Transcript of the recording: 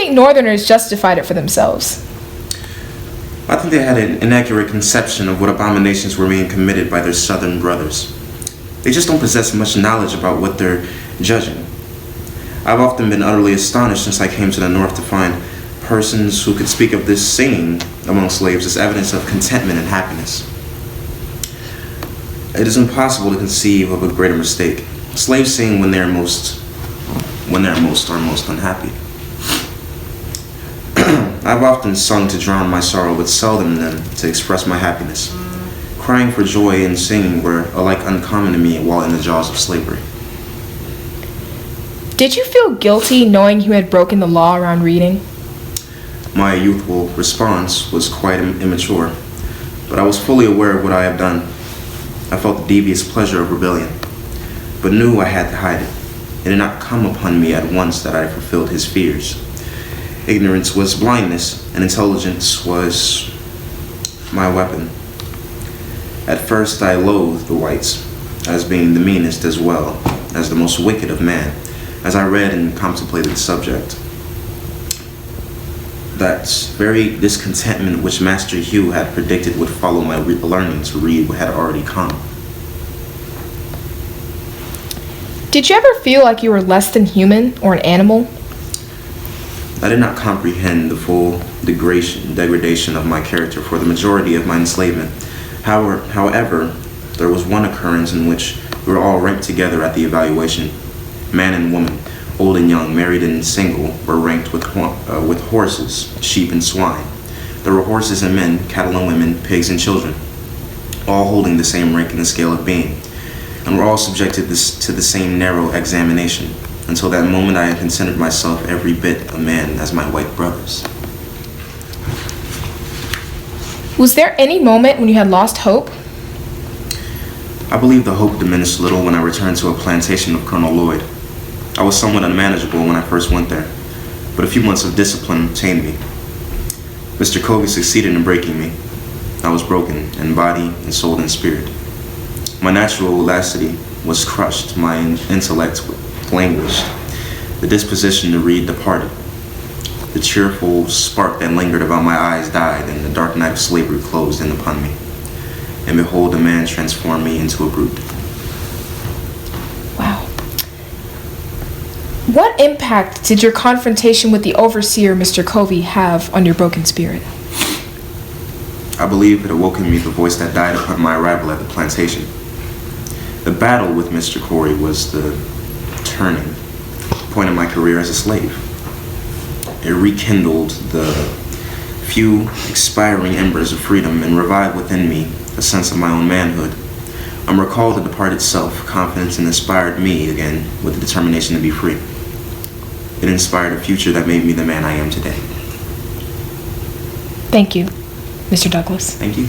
think Northerners justified it for themselves? I think they had an inaccurate conception of what abominations were being committed by their Southern brothers. They just don't possess much knowledge about what they're judging. I've often been utterly astonished since I came to the North to find persons who could speak of this singing among slaves as evidence of contentment and happiness. It is impossible to conceive of a greater mistake. Slaves sing when they're most unhappy. I've often sung to drown my sorrow, but seldom then to express my happiness. Crying for joy and singing were alike uncommon to me while in the jaws of slavery. Did you feel guilty knowing you had broken the law around reading? My youthful response was quite immature, but I was fully aware of what I had done. I felt the devious pleasure of rebellion, but knew I had to hide it. It did not come upon me at once that I fulfilled his fears. Ignorance was blindness, and intelligence was my weapon. At first I loathed the whites as being the meanest as well as the most wicked of man. As I read and contemplated the subject, that very discontentment which Master Hugh had predicted would follow my learning to read had already come. Did you ever feel like you were less than human or an animal? I did not comprehend the full degradation of my character for the majority of my enslavement. However, there was one occurrence in which we were all ranked together at the evaluation. Man and woman, old and young, married and single, were ranked with horses, sheep, and swine. There were horses and men, cattle and women, pigs and children, all holding the same rank in the scale of being, and were all subjected to the same narrow examination. Until that moment, I had considered myself every bit a man as my white brothers. Was there any moment when you had lost hope? I believe the hope diminished little when I returned to a plantation of Colonel Lloyd. I was somewhat unmanageable when I first went there, but a few months of discipline tamed me. Mr. Covey succeeded in breaking me. I was broken in body and soul and spirit. My natural elasticity was crushed, my intellect languished. The disposition to read departed. The cheerful spark that lingered about my eyes died, and the dark night of slavery closed in upon me. And behold, a man transformed me into a brute. Wow. What impact did your confrontation with the overseer, Mr. Covey, have on your broken spirit? I believe it awoke in me the voice that died upon my arrival at the plantation. The battle with Mr. Corey was the turning point of my career as a slave. It rekindled the few expiring embers of freedom and revived within me a sense of my own manhood. I'm recalled the departed self, confidence, and inspired me again with the determination to be free. It inspired a future that made me the man I am today. Thank you, Mr. Douglas. Thank you.